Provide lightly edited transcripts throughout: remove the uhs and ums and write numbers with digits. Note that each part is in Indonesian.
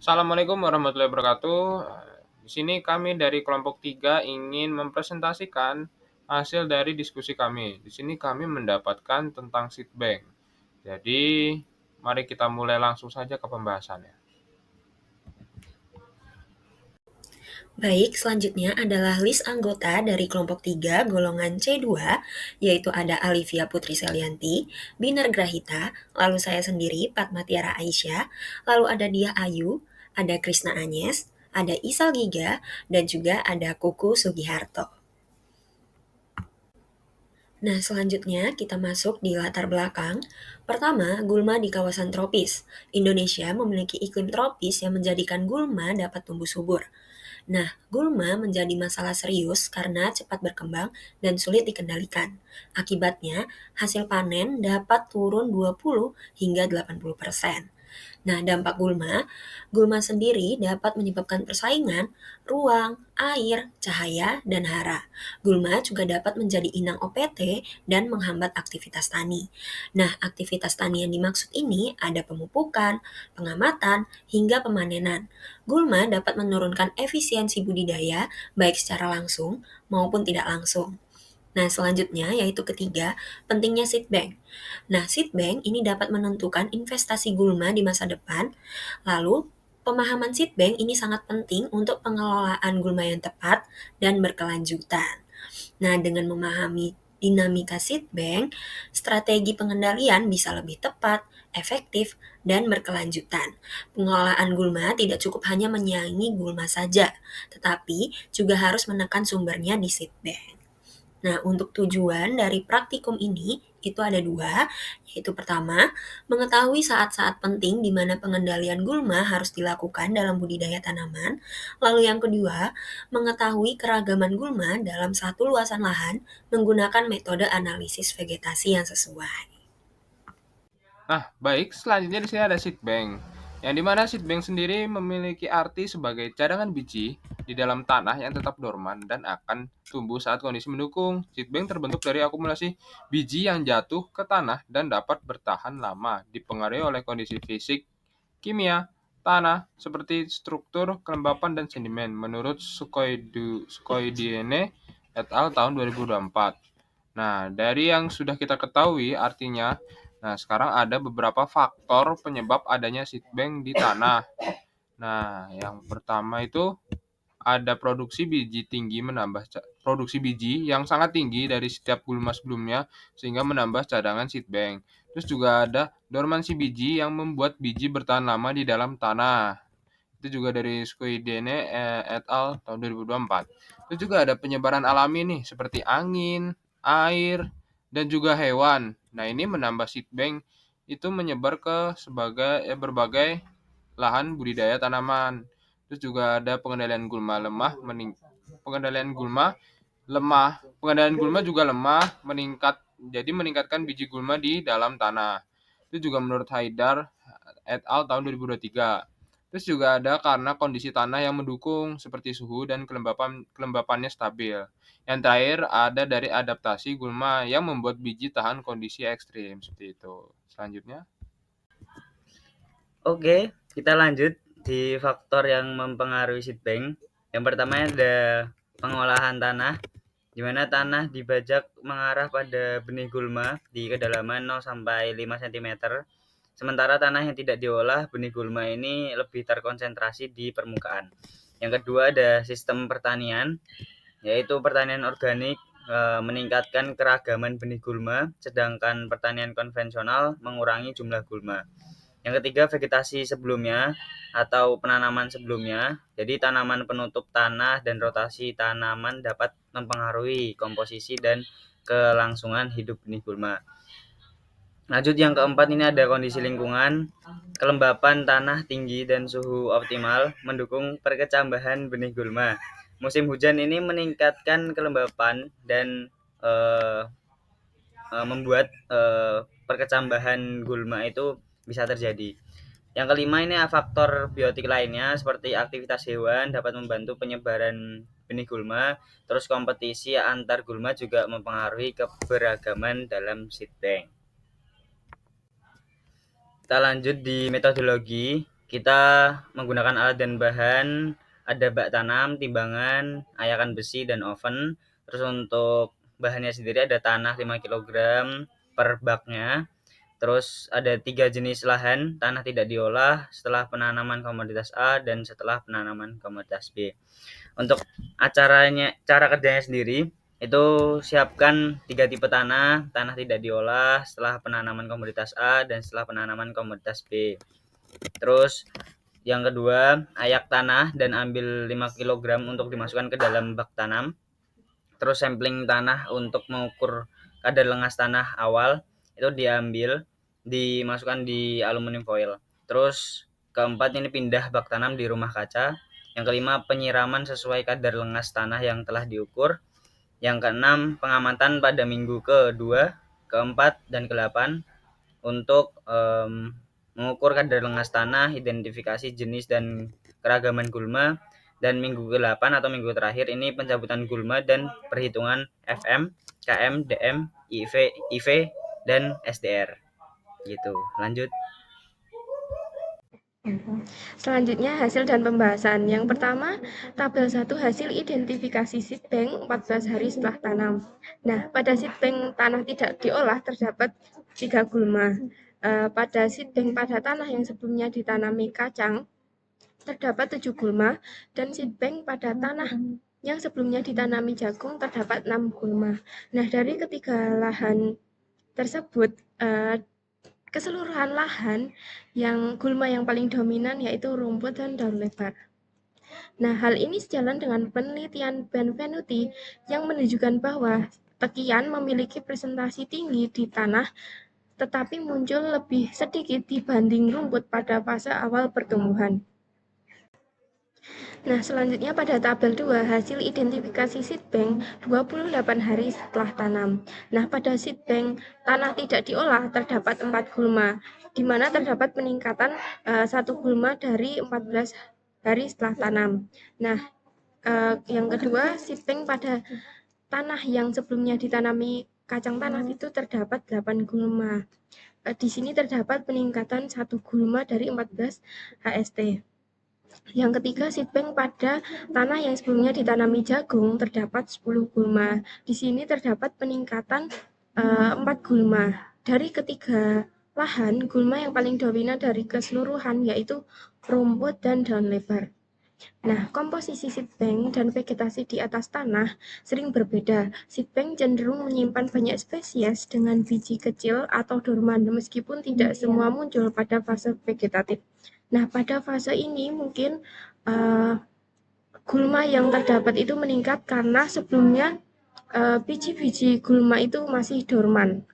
Assalamualaikum warahmatullahi wabarakatuh. Di sini kami dari kelompok 3 ingin mempresentasikan hasil dari diskusi kami. Di sini kami mendapatkan tentang seed bank. Jadi, mari kita mulai langsung saja ke pembahasannya. Baik, selanjutnya adalah list anggota dari kelompok 3 golongan C2, yaitu ada Alivia Putri Selianti, Binar Grahita, lalu saya sendiri, Padma Tiara Aisyah, lalu ada Dia Ayu, ada Krisna Anyes, ada Isal Giga, dan juga ada Kuku Sugiharto. Nah, selanjutnya kita masuk di latar belakang. Pertama, gulma di kawasan tropis. Indonesia memiliki iklim tropis yang menjadikan gulma dapat tumbuh subur. Nah, gulma menjadi masalah serius karena cepat berkembang dan sulit dikendalikan. Akibatnya, hasil panen dapat turun 20 hingga 80%. Nah, dampak gulma, gulma sendiri dapat menyebabkan persaingan, ruang, air, cahaya, dan hara. Gulma juga dapat menjadi inang OPT dan menghambat aktivitas tani. Nah, aktivitas tani yang dimaksud ini ada pemupukan, pengamatan, hingga pemanenan. Gulma dapat menurunkan efisiensi budidaya baik secara langsung maupun tidak langsung. Nah, selanjutnya yaitu ketiga, pentingnya seed bank. Nah, seed bank ini dapat menentukan investasi gulma di masa depan. Lalu, pemahaman seed bank ini sangat penting untuk pengelolaan gulma yang tepat dan berkelanjutan. Nah, dengan memahami dinamika seed bank, strategi pengendalian bisa lebih tepat, efektif, dan berkelanjutan. Pengelolaan gulma tidak cukup hanya menyaingi gulma saja, tetapi juga harus menekan sumbernya di seed bank. Nah, untuk tujuan dari praktikum ini itu ada dua, yaitu pertama, mengetahui saat-saat penting di mana pengendalian gulma harus dilakukan dalam budidaya tanaman. Lalu yang kedua, mengetahui keragaman gulma dalam satu luasan lahan menggunakan metode analisis vegetasi yang sesuai. Nah, baik, selanjutnya di sini ada seed bank. Yang dimana seed bank sendiri memiliki arti sebagai cadangan biji di dalam tanah yang tetap dorman dan akan tumbuh saat kondisi mendukung. Seed bank terbentuk dari akumulasi biji yang jatuh ke tanah dan dapat bertahan lama, dipengaruhi oleh kondisi fisik, kimia, tanah, seperti struktur, kelembapan, dan sedimen, menurut Sukoidiene et al. Tahun 2024. Nah, dari yang sudah kita ketahui artinya, nah sekarang ada beberapa faktor penyebab adanya seed bank di tanah. Nah, yang pertama itu ada produksi biji yang sangat tinggi dari setiap gulma sebelumnya sehingga menambah cadangan seed bank. Terus juga ada dormansi biji yang membuat biji bertahan lama di dalam tanah. Itu juga dari Squidene et al. Tahun 2024. Terus juga ada penyebaran alami nih seperti angin, air, dan juga hewan. Nah, ini menambah seed bank itu menyebar ke berbagai lahan budidaya tanaman. Terus juga ada pengendalian gulma lemah. Pengendalian gulma juga lemah jadi meningkatkan biji gulma di dalam tanah. Itu juga menurut Haidar et al. Tahun 2023. Terus juga ada karena kondisi tanah yang mendukung seperti suhu dan kelembapannya stabil. Yang terakhir ada dari adaptasi gulma yang membuat biji tahan kondisi ekstrim seperti itu. Selanjutnya. Oke, kita lanjut di faktor yang mempengaruhi seed bank. Yang pertama ada pengolahan tanah, di mana tanah dibajak mengarah pada benih gulma di kedalaman 0 sampai 5 cm. Sementara tanah yang tidak diolah, benih gulma ini lebih terkonsentrasi di permukaan. Yang kedua ada sistem pertanian, yaitu pertanian organik meningkatkan keragaman benih gulma, sedangkan pertanian konvensional mengurangi jumlah gulma. Yang ketiga, vegetasi sebelumnya atau penanaman sebelumnya. Jadi tanaman penutup tanah dan rotasi tanaman dapat mempengaruhi komposisi dan kelangsungan hidup benih gulma. Lanjut yang keempat, ini ada kondisi lingkungan. Kelembapan tanah tinggi dan suhu optimal mendukung perkecambahan benih gulma. Musim hujan ini meningkatkan kelembapan dan membuat perkecambahan gulma itu bisa terjadi. Yang kelima, ini faktor biotik lainnya seperti aktivitas hewan dapat membantu penyebaran benih gulma. Terus kompetisi antar gulma juga mempengaruhi keberagaman dalam seed bank. Kita lanjut di metodologi. kita menggunakan alat dan bahan, ada bak tanam, timbangan, ayakan besi, dan oven. Terus untuk bahannya sendiri ada tanah 5 kilogram per baknya. Terus ada 3 jenis lahan tanah tidak diolah setelah penanaman komoditas A dan setelah penanaman komoditas B. Untuk cara kerjanya sendiri itu siapkan 3 tipe tanah, tanah tidak diolah setelah penanaman komoditas A dan setelah penanaman komoditas B. Terus yang kedua, ayak tanah dan ambil 5 kilogram untuk dimasukkan ke dalam bak tanam. Terus sampling tanah untuk mengukur kadar lengas tanah awal itu diambil, dimasukkan di aluminium foil. Terus keempat, ini pindah bak tanam di rumah kaca. Yang kelima, penyiraman sesuai kadar lengas tanah yang telah diukur. Yang keenam, pengamatan pada minggu kedua, keempat, dan ke-8 untuk mengukur kadar lengas tanah, identifikasi jenis dan keragaman gulma. Dan minggu ke-8 atau minggu terakhir ini pencabutan gulma dan perhitungan FM, KM, DM, IV, dan SDR. Gitu. Lanjut. Selanjutnya hasil dan pembahasan. Yang pertama, tabel 1 hasil identifikasi seed bank 14 hari setelah tanam. Nah, pada seed bank tanah tidak diolah terdapat 3 gulma. Pada seed bank pada tanah yang sebelumnya ditanami kacang terdapat 7 gulma, dan seed bank pada tanah yang sebelumnya ditanami jagung terdapat 6 gulma. Nah, dari ketiga lahan tersebut, keseluruhan lahan yang gulma yang paling dominan yaitu rumput dan daun lebar. Nah, hal ini sejalan dengan penelitian Benvenuti yang menunjukkan bahwa tekian memiliki presentasi tinggi di tanah tetapi muncul lebih sedikit dibanding rumput pada fase awal pertumbuhan. Nah, selanjutnya pada tabel 2, hasil identifikasi seed bank 28 hari setelah tanam. Nah, pada seed bank tanah tidak diolah terdapat 4 gulma, di mana terdapat peningkatan 1 gulma dari 14 hari setelah tanam. Nah, yang kedua, seed bank pada tanah yang sebelumnya ditanami kacang tanah itu terdapat 8 gulma. Di sini terdapat peningkatan 1 gulma dari 14 HST. Yang ketiga, seed bank pada tanah yang sebelumnya ditanami jagung terdapat 10 gulma. Di sini terdapat peningkatan 4 gulma. Dari ketiga lahan, gulma yang paling dominan dari keseluruhan yaitu rumput dan daun lebar. Nah, komposisi seed bank dan vegetasi di atas tanah sering berbeda. Seed bank cenderung menyimpan banyak spesies dengan biji kecil atau dorman, meskipun tidak semua muncul pada fase vegetatif. Nah, pada fase ini mungkin gulma yang terdapat itu meningkat karena sebelumnya biji-biji gulma itu masih dorman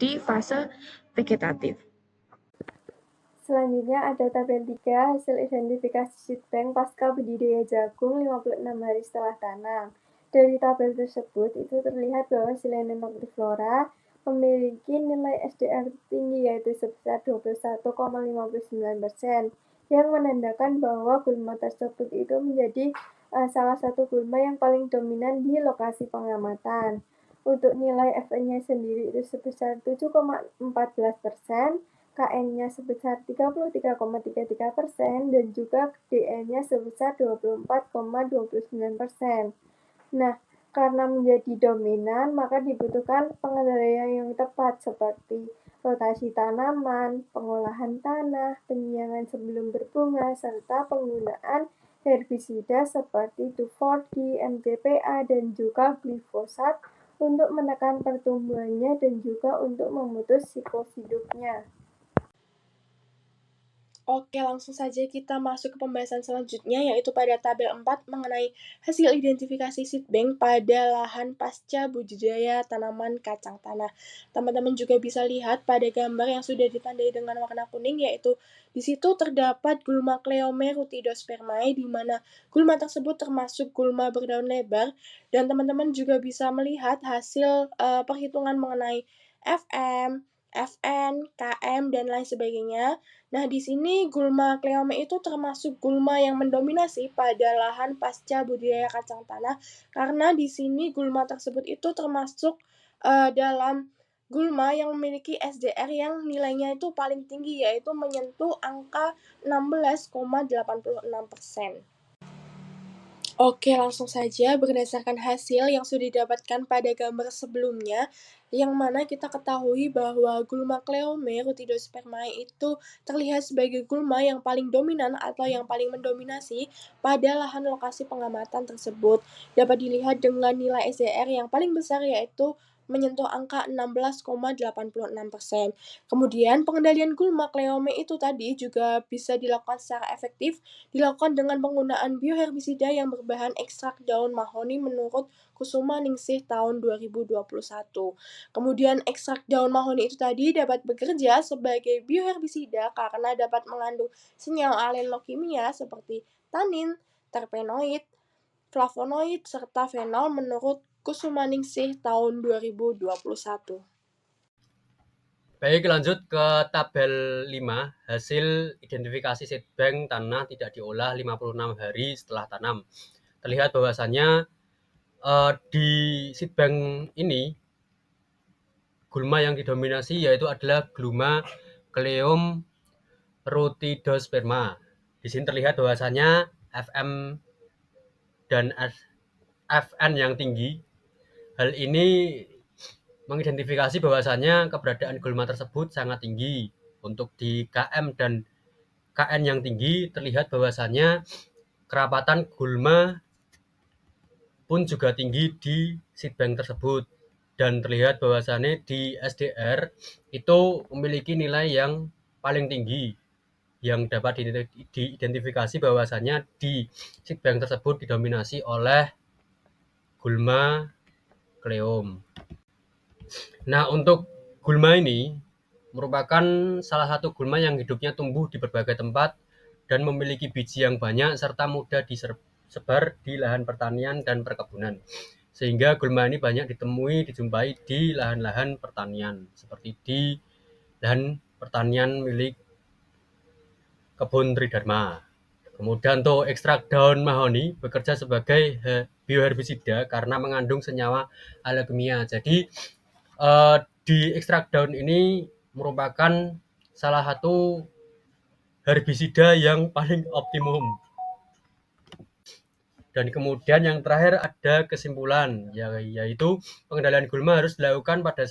di fase vegetatif. Selanjutnya ada tabel 3 hasil identifikasi seed bank pasca budidaya jagung 56 hari setelah tanam. Dari tabel tersebut itu terlihat bahwa Silene noctiflora memiliki nilai SDR tinggi yaitu sebesar 21,59%, yang menandakan bahwa gulma tersebut itu menjadi salah satu gulma yang paling dominan di lokasi pengamatan. Untuk nilai FN-nya sendiri itu sebesar 7,14%, KN-nya sebesar 33,33% dan juga DN-nya sebesar 24,29%. Nah, karena menjadi dominan, maka dibutuhkan pengendalian yang tepat seperti rotasi tanaman, pengolahan tanah, penyiangan sebelum berbunga, serta penggunaan herbisida seperti 2,4-D, MTPA, dan juga glifosat untuk menekan pertumbuhannya dan juga untuk memutus siklus hidupnya. Oke, langsung saja kita masuk ke pembahasan selanjutnya, yaitu pada tabel 4 mengenai hasil identifikasi seed bank pada lahan pasca budidaya tanaman kacang tanah. Teman-teman juga bisa lihat pada gambar yang sudah ditandai dengan warna kuning, yaitu di situ terdapat gulma Cleome rutidospermae, di mana gulma tersebut termasuk gulma berdaun lebar, dan teman-teman juga bisa melihat hasil perhitungan mengenai FM, FN, KM, dan lain sebagainya. Nah, di sini gulma Cleome itu termasuk gulma yang mendominasi pada lahan pasca budidaya kacang tanah, karena di sini gulma tersebut itu termasuk dalam gulma yang memiliki SDR yang nilainya itu paling tinggi, yaitu menyentuh angka 16,86%. Oke, langsung saja berdasarkan hasil yang sudah didapatkan pada gambar sebelumnya, yang mana kita ketahui bahwa gulma Cleome rutidospermae itu terlihat sebagai gulma yang paling dominan atau yang paling mendominasi pada lahan lokasi pengamatan tersebut. Dapat dilihat dengan nilai SDR yang paling besar, yaitu menyentuh angka 16,86%. Kemudian pengendalian gulma Cleome itu tadi juga bisa dilakukan secara efektif, dilakukan dengan penggunaan bioherbisida yang berbahan ekstrak daun mahoni menurut Kusuma Ningsih tahun 2021. Kemudian ekstrak daun mahoni itu tadi dapat bekerja sebagai bioherbisida karena dapat mengandung senyawa alen kimia seperti tanin, terpenoid, flavonoid, serta fenol menurut Kusuma Ningsih tahun 2021. Baik, lanjut ke tabel 5, hasil identifikasi seed bank tanah tidak diolah 56 hari setelah tanam. Terlihat bahwasannya di seed bank ini gulma yang didominasi yaitu adalah gulma Cleome rutidosperma. Di sini terlihat bahwasannya FM dan FN yang tinggi. Hal ini mengidentifikasi bahwasannya keberadaan gulma tersebut sangat tinggi. Untuk di KM dan KN yang tinggi terlihat bahwasannya kerapatan gulma pun juga tinggi di seed bank tersebut. Dan terlihat bahwasannya di SDR itu memiliki nilai yang paling tinggi, yang dapat diidentifikasi bahwasannya di seed bank tersebut didominasi oleh gulma Cleome. Nah, untuk gulma ini merupakan salah satu gulma yang hidupnya tumbuh di berbagai tempat dan memiliki biji yang banyak serta mudah disebar di lahan pertanian dan perkebunan. Sehingga gulma ini banyak dijumpai di lahan-lahan pertanian, seperti di lahan pertanian milik Kebun Tridharma. Kemudian untuk ekstrak daun mahoni bekerja sebagai bioherbisida karena mengandung senyawa alkimia. Jadi di ekstrak daun ini merupakan salah satu herbisida yang paling optimum. Dan kemudian yang terakhir ada kesimpulan, yaitu pengendalian gulma harus dilakukan pada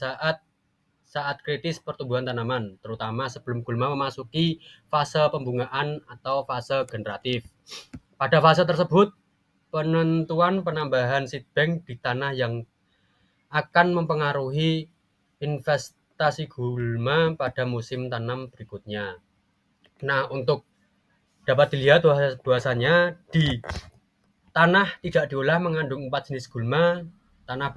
saat kritis pertumbuhan tanaman, terutama sebelum gulma memasuki fase pembungaan atau fase generatif. Pada fase tersebut, penentuan penambahan seed bank di tanah yang akan mempengaruhi investasi gulma pada musim tanam berikutnya. Nah, untuk dapat dilihat bahwasanya di tanah tidak diolah mengandung 4 jenis gulma, tanah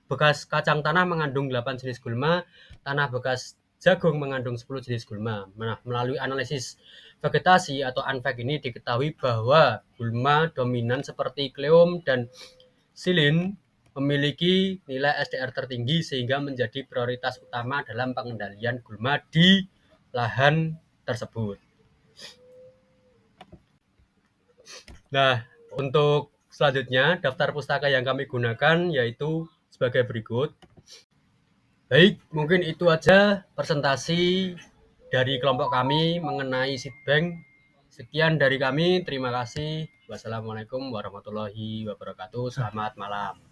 bekas kacang tanah mengandung 8 jenis gulma, tanah bekas jagung mengandung 10 jenis gulma. Nah, melalui analisis vegetasi atau ANVEG ini diketahui bahwa gulma dominan seperti Cleome dan Xylene memiliki nilai SDR tertinggi sehingga menjadi prioritas utama dalam pengendalian gulma di lahan tersebut. Nah, untuk selanjutnya daftar pustaka yang kami gunakan yaitu sebagai berikut. Baik, mungkin itu aja presentasi dari kelompok kami mengenai seed bank. Sekian dari kami, terima kasih. Wassalamualaikum warahmatullahi wabarakatuh. Selamat malam.